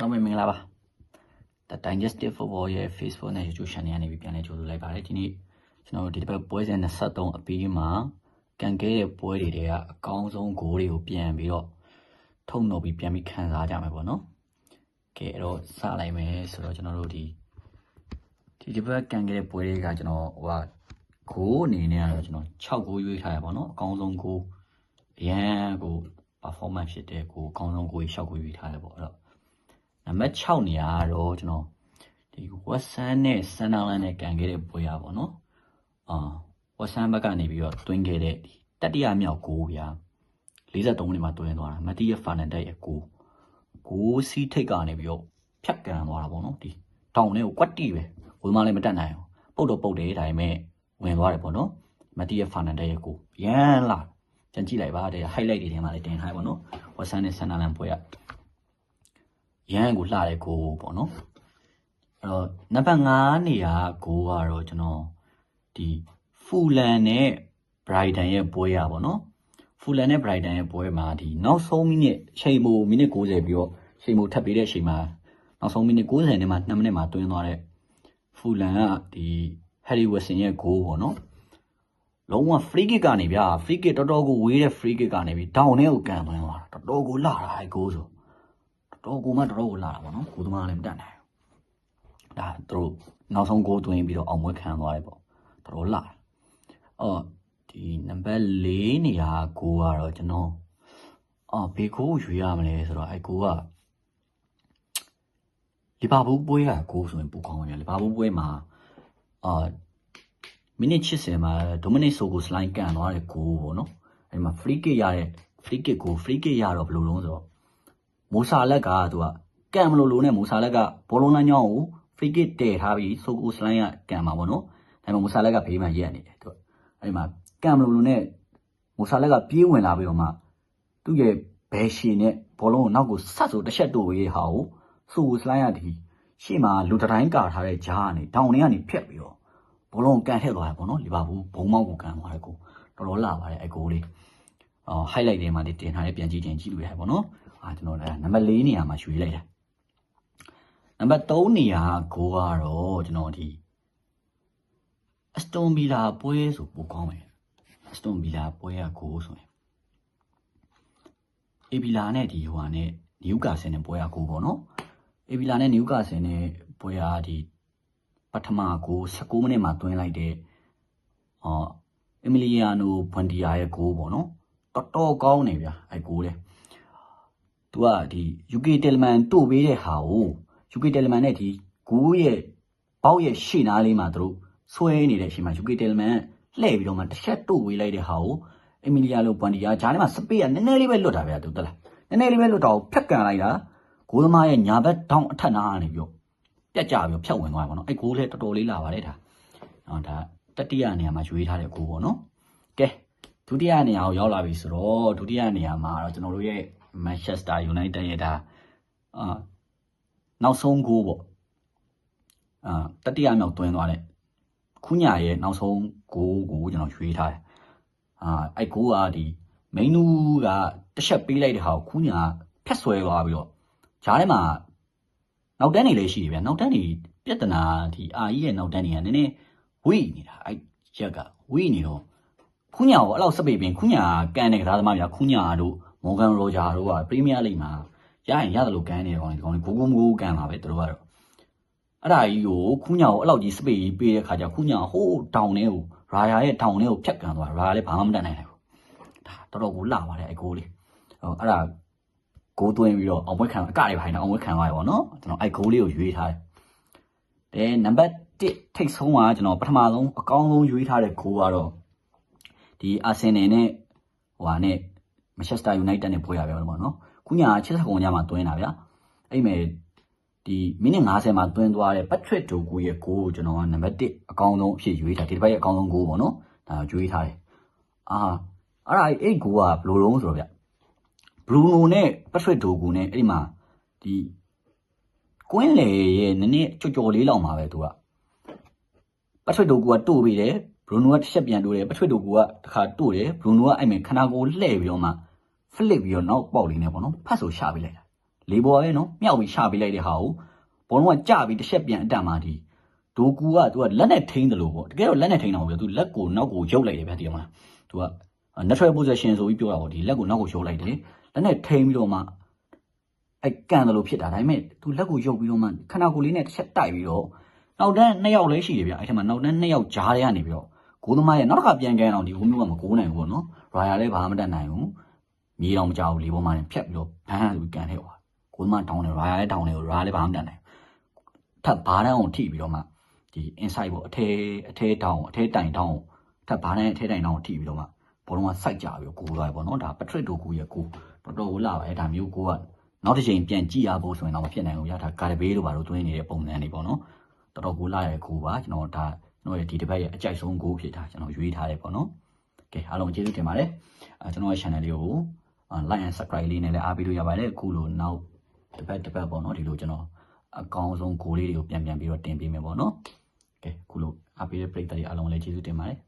အားလုံးပဲမင်္ဂလာပါ The Digestive Football ရဲ့ Facebook နဲ့ YouTube Channel ကနေပြန်လည်ကြိုဆိုလိုက်ပါတယ်ဒီနေ့ကျွန်တော်တို့ဒီတစ်ပတ်ပွဲစဉ်23အပြီးမှာကန်ကဲတဲ့ပွဲတွေကအကောင်းဆုံးဂိုးတွေကိုပြန်ပြီးတော့ထုတ်နှုတ်ပြီးပြန်ပြီးခံစားကြမှာပေါ့နော်ကဲအဲ့တော့စလိုက်မယ်ဆိုတော့ကျွန်တော်တို့ဒီတစ်ပတ်ကန်ကဲတဲ့ပွဲတွေကကျွန်တော်ဂိုးအနေနဲ့ကတော့ကျွန်တော်6ဂိုးရွေးထားရပါတော့အကောင်းဆုံးဂိုးအရန်ကို performance ဖြစ်တဲ့ဂိုးအကောင်းဆုံးဂိုး6ဂိုးရွေးထားရပေါ့အဲ့တော့နံပါတ်6နေရာတော့ကျွန်တော်ဒီ Western နဲ့ Sunderland နဲ့ကန်ခဲ့တဲ့ပွဲရပါတော့Western ဘက်ကနေပြီးတော့တွင်းခဲ့တဲ့တတိယမြောက်ဂိုးဗျာ43မိနစ်မှာတွင်းသွားတာမတီးရဖာနန်ဒက်ရဲ့ဂိုးစီးထိတ်ကနေပြီးတော့ဖြတ်ကန်သွားတာပေါ့နော်ဒီတောင်ထဲကိုကွက်တီပဲဝင်မလည်းမတက်နိုင်ဘူးပုတ်တော့ပုတ်တယ်ဒါပေမဲ့ဝင်သွားတယ်ပေါ့နော်မတီးရဖာနန်ဒက်ရဲ့ဂိုးရန်လာပြန်ကြည့်လိုက်ပါတဲ့ highlight တွေထဲမှာလည်းတင်ထားပါတော့ Western နဲ့ Sunderland ပွဲရန်ကိုလှတဲ့ဂိုးပေါ့နော်အဲ့တော့နံပါတ်5နေရာဂိုးကတော့ကျွန်တော်ဒီဖူလန်နဲ့ Brighton ရဲ့ပွဲရပါတော့ဖူလန်နဲ့ Brighton ရဲ့ပွဲမှာဒီနောက်ဆုံးမိနစ်ချိန်မိုမိနစ်90ပြီးတော့ချိန်မိုထပ်ပေးတဲ့အချိန်မှာနောက်ဆုံးမိနစ်90နဲ့မှ2မိနစ်မှာတွင်းသွားတဲ့ဖူလန်ကဒီ Harry Wilson ရဲ့ဂိုးပေါ့နော်လုံးဝ free kick ကနေဗျာ free kick တော်တော်ကိုဝေးတဲ့ free kick ကနေပြီးတောင်ထဲကိုကန်သွင်းသွားတာတော်တော်ကိုလှတာအဲဂိုးဆိုတော်ကိုလာတာပေါ့နော်ကိုသမားလည်းမတတ်နိုင်ဘူးဒါသူတို့နောက်ဆုံးဂိုးသွင်းပြီးတော့အောင်ပွဲခံသွားတယ်ပေါ့တော်လာဒီနံပါတ်4နေရာဂိုးကတော့ကျွန်တော်ဘေဂိုးရွေးရမလဲဆိုတော့အဲဂိုးကလီဗာပူးပွဲကဂိုးဆိုရင်ပူကောင်းတယ်လီဗာပူးပွဲမှာမိနစ်80မှာဒိုမနစ်ဆိုကိုစလိုင်းကန်သွားတဲ့ဂိုးပေါ့နော်အဲဒီမှာ free kick ရတဲ့ free kick ကို free kick ရတော့ဘယ်လိုလုံးဆိုတော့မိုဆာလက်ကသူကကန်မလို့နဲ့မိုဆာလက်ကဘောလုံးလမ်းကြောင်းကို free kick တည်ထားပြီးဆိုကိုစလိုင်းကကန်မှာပေါ့နော်ဒါပေမဲ့မိုဆာလက်ကဘေးမှာရက်နေတယ်သူကအဲဒီမှာကန်မလို့နဲ့မိုဆာလက်ကပြေးဝင်လာပြီးတော့မှသူ့ရဲ့ဘယ်ရှည်နဲ့ဘောလုံးကိုနောက်ကိုဆက်ဆိုတစ်ချက်တိုးရေးဟာကိုဆိုကိုစလိုင်းကဒီရှေ့မှာလူတိုင်းကာထားတဲ့ဂျားကနေတောင်ထဲကနေဖြတ်ပြီးတော့ဘောလုံးကန်ထည့်သွားတယ်ပေါ့နော်လီဗာပူးဘုံမောက်ကိုကန်သွားတယ်ကိုတော်လာပါတယ်အကိုလေးhighlight တွေမှာတင်ထားတဲ့ပြန်ကြည့်လို့ရတယ်ပေါ့နော်ကျွန်တော်နံပါတ်4နေရာမှာရွေးလိုက်တာနံပါတ်3နေရာဂိုးကတော့ကျွန်တော်ဒီအစတွန်ဗီလာပွဲဆိုပိုကောင်းတယ်အစတွန်ဗီလာပွဲကဂိုးဆိုရင်အေဗီလာနဲ့ဒီဟိုဟာနဲ့နယူကာဆယ်နဲ့ပွဲကဂိုးပေါ့နော်အေဗီလာနဲ့နယူကာဆယ်နဲ့ပွဲကဒီပထမဂိုး19မိနစ်မှာတွင်းလိုက်တဲ့အီမီလီယာနိုဘွန်ဒီယာရဲ့ဂိုးပေါ့နော်တော်ကောင်းနေဗျာအဲဂိုးလေသူကဒီ UK Teleman တို့ပေးတဲ့ဟာကို UK Teleman နဲ့ဒီဂိုးရဲ့ပေါက်ရဲ့ရှေ့နားလေးမှာသူတို့ဆွဲနေတဲ့အချိန်မှာ UK Teleman လှည့်ပြီးတော့မှတစ်ချက်တို့ဝေးလိုက်တဲ့ဟာကိုအီမီလီယာလိုဘွန်ဒီယာဂျားထဲမှာစပေးကနည်းနည်းလေးပဲလွတ်တာဗျာသူတက်လားနည်းနည်းလေးပဲလွတ်တော့ဖက်ကန်လိုက်တာဂိုးသမားရဲ့ညာဘက်တောင်းအထက်နားကနေပြီးတော့ပြတ်ကြပြီးဖြတ်ဝင်သွားတယ်ပေါ့နော်အဲဂိုးလည်းတော်တော်လေးလာပါတယ်ဒါဒါတတိယနေရာမှာရွေးထားတဲ့ဂိုးပေါ့နော်ကဲဒုတိယနေရာကိုရောက်လာပြီဆိုတော့ဒုတိယနေရာမှာတော့ကျွန်တော်တို့ရဲ့Manchester United ရဲ့ဒါနောက်ဆုံးဂိုးပေါ့တတိယမြောက်တွင်းသွားတဲ့ခုညာရဲ့နောက်ဆုံးဂိုးကိုကျွန်တော်ရွေးထားတယ်အဲ့ဂိုးကဒီမိန်နူးကတစ်ချက်ပေးလိုက်တဲ့ဟာကိုခုညာဖြတ်ဆွဲသွားပြီးတော့ဂျားထဲမှာနောက်တန်းနေလေးရှိတယ်ဗျာနောက်တန်းနေပြဿနာဒီအာကြီးရဲ့နောက်တန်းနေကနည်းနည်းဝိနေတာအဲ့ရက်ကဝိနေတော့ခုညာကိုအဲ့လောက်စပိတ်ပင်ခုညာကန်တဲ့ကစားသမားဗျာခုညာတို့မော်ဂန်ရိုဂျာတို့ကပရီးမီးယားလိဂ်မှာရရင်ရတယ်လို့ကန်နေတဲ့ကောင်တွေဒီကောင်တွေဂိုးမကန်ပါပဲသူတို့ကတော့အဲ့ဒါကြီးကိုခုညာကိုအဲ့လောက်ကြီးစပိတ်ပေးတဲ့ခါကျခုညာဟိုးတောင်ထဲကိုရာယာရဲ့တောင်ထဲကိုဖြတ်ကန်သွားရာယာလည်းဘာမှမတတ်နိုင်ဘူးဒါတော်ကိုလှပါတယ်အကိုလေးအဲ့ဒါဂိုးသွင်းပြီးတော့အောင်ပွဲခံအကတွေဖိုင်တော့အောင်ပွဲခံသွားရပါတော့ကျွန်တော်အဲ့ဂိုးလေးကိုရွေးထားတယ်နံပါတ်1ထိတ်ဆုံးကကျွန်တော်ပထမဆုံးအကောင်းဆုံးရွေးထားတဲ့ဂိုးကတော့ဒီအာဆင်နယ်နဲ့ဟိုဟာနဲ့Manchester United နဲ့ပွဲရပဲပေါ့နော်ခုညာ89ညမှာတွင်းတာဗျာအဲ့မဲ့ဒီမိနစ်90မှာတွင်းသွားတဲ့ Patrick Dogu ရဲ့ဂိုးကိုကျွန်တော်ကနံပါတ်1အကောင်းဆုံးအဖြစ်ရွေးထားဒီတစ်ပတ်ရဲ့အကောင်းဆုံးဂိုးပေါ့နော်ဒါရွေးထားတယ်အဲ့ဒါအဲ့ဂိုးကဘယ်လိုလုံးဆိုတော့ဗျ Bruno နဲ့ Patrick Dogu နဲ့အဲ့ဒီမှာဒီကွင်းလေရဲ့နည်းနည်းကြော်လေးလောက်မှာပဲသူက Patrick Dogu ကတို့ပြီးတယ် Bruno ကတစ်ချက်ပြန်တို့တယ် Patrick Dogu ကတစ်ခါတို့တယ် Bruno ကအဲ့မဲ့ခနာကိုလှည့်ပြီးတော့မှ flip ပြီးတော့နောက်ပေါက်လေးနဲ့ပေါ့နော်ဖတ်ဆိုရှာပေးလိုက်တာ လေပေါ်ရဲနော်မြောက်ပြီးချပေးလိုက်တဲ့ဟာကိုဘောလုံးကကြပြီးတစ်ချက်ပြန်အတန်မှဒီဒိုကူကသူကလက်နဲ့ထိန်းတယ်လို့ပေါ့တကယ်တော့လက်နဲ့ထိန်းတော့ဗျာသူလက်ကိုနောက်ကိုရုပ်လိုက်တယ်ဗျာဒီမှာသူက natural position ဆိုပြီးပြောတာပေါ့ဒီလက်ကိုနောက်ကိုရုပ်လိုက်တယ်လက်နဲ့ထိန်းပြီးတော့မှကန်တယ်လို့ဖြစ်တာဒါပေမဲ့သူလက်ကိုရုပ်ပြီးတော့မှခဏကိုလေးနဲ့တစ်ချက်တိုက်ပြီးတော့နောက်တန်း2ယောက်လည်းရှိတယ်ဗျအဲ့ထက်မှာနောက်တန်း2ယောက်ကြားထဲကနေပြီးတော့ဂိုးသမားရဲ့နောက်တစ်ခါပြန်ကန်အောင်ဒီဂိုးမျိုးကမကိုးနိုင်ဘူးပေါ့နော်ရာယာလည်းဘာမှမတတ်နိုင်ဘူးမြေတော်မကြောက်ဘူးလေပေါ်မှာဖြတ်ပြီးတော့ဘန်းဆိုပြီးကန်ထဲသွားဂိုးသမားတောင်းတယ်ရာယာလည်းတောင်းတယ်ရာယာလည်းဘာမှမတတ်နိုင်ထပ်ဘားတန်းကိုထိပြီးတော့မှဒီ inside ပေါ့အထဲတောင်းအထဲတိုင်တောင်းထပ်ဘားတန်းအထဲတိုင်တောင်းကိုထိပြီးတော့မှဘောလုံးကစိုက်ကြပြီးတော့ကိုးသွားပြီပေါ့နော်ဒါပထရစ်ဒိုကူရဲ့ကိုတော်တော်ကိုလာပါဒါမျိုးကိုကနောက်တစ်ချိန်ပြန်ကြည့်ရဖို့ဆိုရင်တော့မဖြစ်နိုင်ဘူးဗျာဒါကာဒဘေးလိုပါတော့သွင်းနေတဲ့ပုံစံတွေပေါ့နော်တော်တော်ကိုလာရဲ့ကိုပါကျွန်တော်ဒါကျွန်တော်ရဲ့ဒီတစ်ပတ်ရဲ့အကြိုက်ဆုံးကိုဖြစ်တာကျွန်တော်ရွေးထားတယ်ပေါ့နော်ကဲအားလုံးကျေးဇူးတင်ပါတယ်ကျွန်တော်ရဲ့ channel လေးကို like and subscribe လေးနဲ့လည်းအားပေးလို့ရပါတယ်အခုလိုနောက်တစ်ပတ်ပေါ့နော်ဒီလိုကျွန်တော်အကောင်းဆုံးကိုလေးတွေကိုပြန်ပြီးတော့တင်ပေးမယ်ပေါ့နော်ကဲအခုလိုအားပေးတဲ့ပရိသတ်တွေအားလုံးလည်းကျေးဇူးတင်ပါတယ်